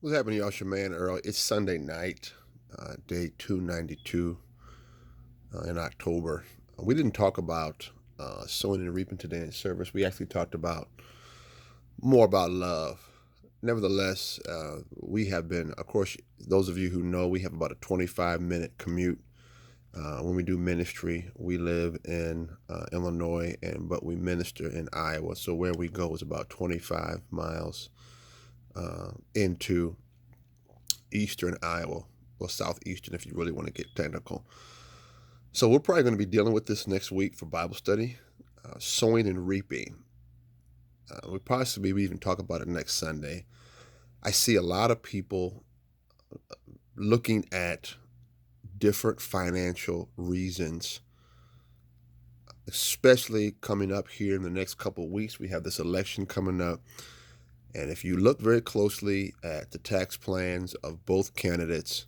What's happening, y'all? It's your man Earl. It's Sunday night, day 292 in October. We didn't talk about sowing and reaping today in service. We actually talked about more about love. Nevertheless, we have been, of course, those of you who know, we have about a 25-minute commute when we do ministry. We live in Illinois, but we minister in Iowa. So where we go is about 25 miles into eastern Iowa, or southeastern if you really want to get technical. So we're probably going to be dealing with this next week for Bible study, sowing and reaping. We'll possibly even talk about it next Sunday. I see a lot of people looking at different financial reasons, especially coming up here in the next couple of weeks. We have this election coming up. And if you look very closely at the tax plans of both candidates,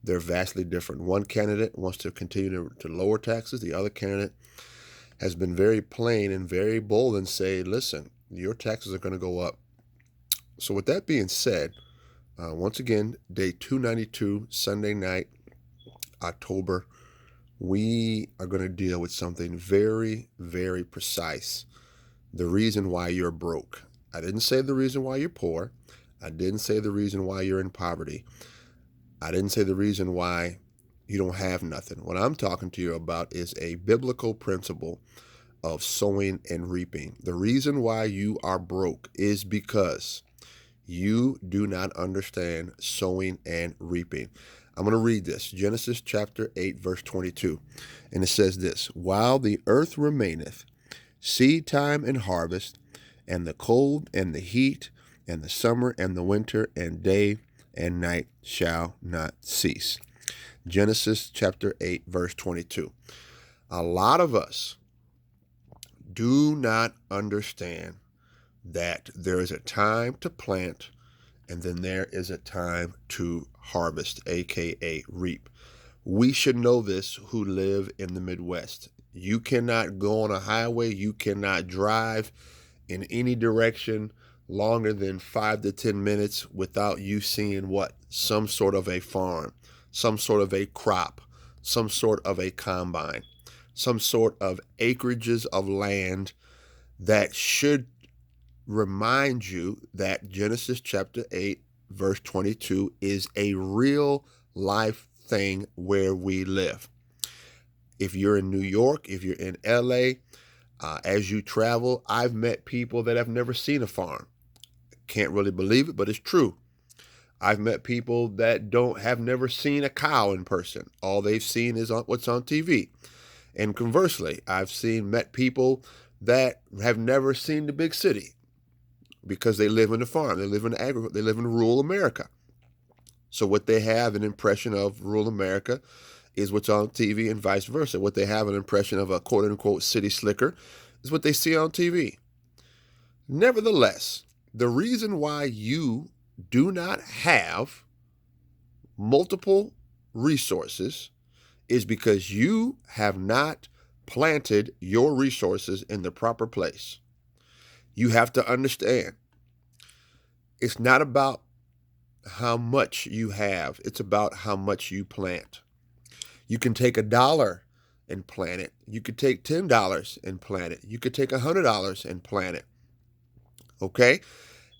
they're vastly different. One candidate wants to continue to lower taxes. The other candidate has been very plain and very bold and say, listen, your taxes are going to go up. So with that being said, once again, day 292, Sunday night, October, we are going to deal with something very, very precise. The reason why you're broke. I didn't say the reason why you're poor. I didn't say the reason why you're in poverty. I didn't say the reason why you don't have nothing. What I'm talking to you about is a biblical principle of sowing and reaping. The reason why you are broke is because you do not understand sowing and reaping. I'm going to read this, Genesis chapter 8, verse 22. And it says this: while the earth remaineth, seed time and harvest, and the cold and the heat, and the summer and the winter, and day and night shall not cease. Genesis chapter 8, verse 22. A lot of us do not understand that there is a time to plant and then there is a time to harvest, aka reap. We should know this who live in the Midwest. You cannot go on a highway, you cannot drive in any direction longer than 5 to 10 minutes without you seeing what? Some sort of a farm, some sort of a crop, some sort of a combine, some sort of acreages of land that should remind you that Genesis chapter 8, verse 22 is a real life thing where we live. If you're in New York, if you're in LA, as you travel, I've met people that have never seen a farm. Can't really believe it, but it's true. I've met people that have never seen a cow in person. All they've seen is what's on TV. And conversely, I've met people that have never seen the big city because they live in a farm. They live in agriculture. They live in rural America. So what they have an impression of rural America is what's on TV and vice versa. What they have an impression of a quote-unquote city slicker is what they see on TV. Nevertheless, the reason why you do not have multiple resources is because you have not planted your resources in the proper place. You have to understand, it's not about how much you have, it's about how much you plant. You can take $1 and plant it. You could take $10 and plant it. You could take $100 and plant it. Okay?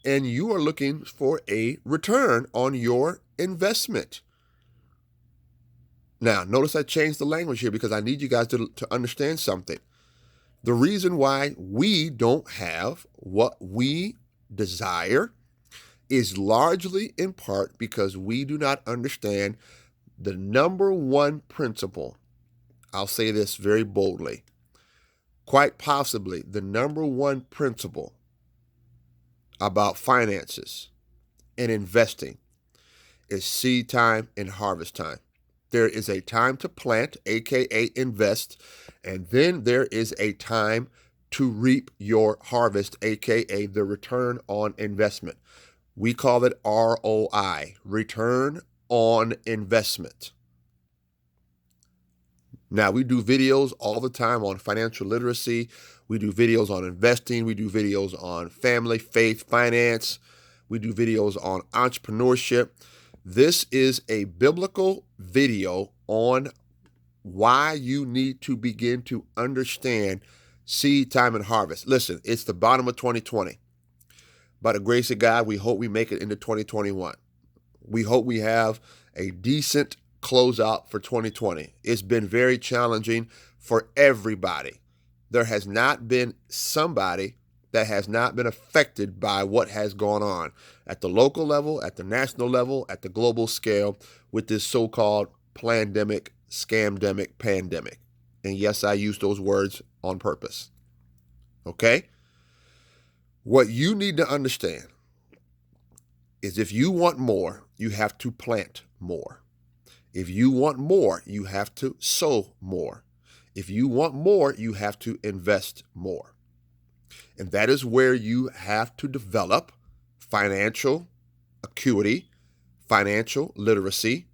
And you are looking for a return on your investment. Now, notice I changed the language here because I need you guys to understand something. The reason why we don't have what we desire is largely in part because we do not understand the number one principle. I'll say this very boldly. Quite possibly the number one principle about finances and investing is seed time and harvest time. There is a time to plant, aka invest, and then there is a time to reap your harvest, aka the return on investment. We call it ROI, return on investment. Now, we do videos all the time on financial literacy. We do videos on investing. We do videos on family, faith, finance. We do videos on entrepreneurship. This is a biblical video on why you need to begin to understand seed time and harvest. Listen, it's the bottom of 2020. By the grace of God, we hope we make it into 2021. We hope we have a decent closeout for 2020. It's been very challenging for everybody. There has not been somebody that has not been affected by what has gone on at the local level, at the national level, at the global scale with this so-called plandemic, scamdemic, pandemic. And yes, I use those words on purpose. Okay? What you need to understand is if you want more, you have to plant more. If you want more, you have to sow more. If you want more, you have to invest more. And that is where you have to develop financial acuity, financial literacy,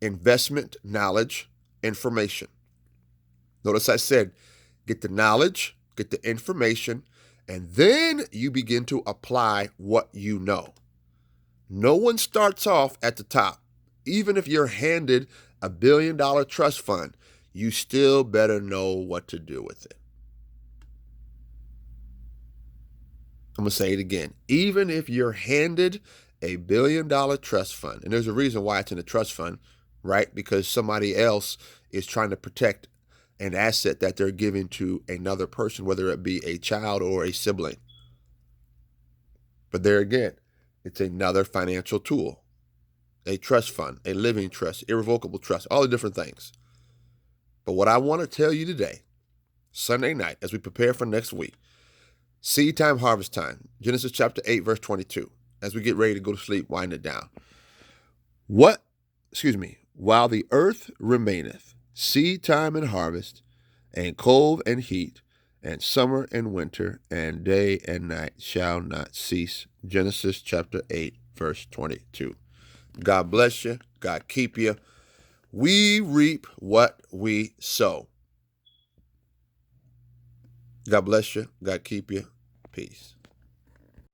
investment knowledge, information. Notice I said, get the knowledge, get the information, and then you begin to apply what you know. No one starts off at the top. Even if you're handed $1 billion trust fund, you still better know what to do with it. I'm going to say it again. Even if you're handed $1 billion trust fund, and there's a reason why it's in a trust fund, right? Because somebody else is trying to protect an asset that they're giving to another person, whether it be a child or a sibling. But there again, it's another financial tool, a trust fund, a living trust, irrevocable trust, all the different things. But what I want to tell you today, Sunday night, as we prepare for next week, seed time, harvest time, Genesis chapter 8, verse 22, as we get ready to go to sleep, wind it down. While the earth remaineth, seed time and harvest, and cold and heat, and summer and winter, and day and night shall not cease. Genesis chapter 8, verse 22. God bless you. God keep you. We reap what we sow. God bless you. God keep you. Peace.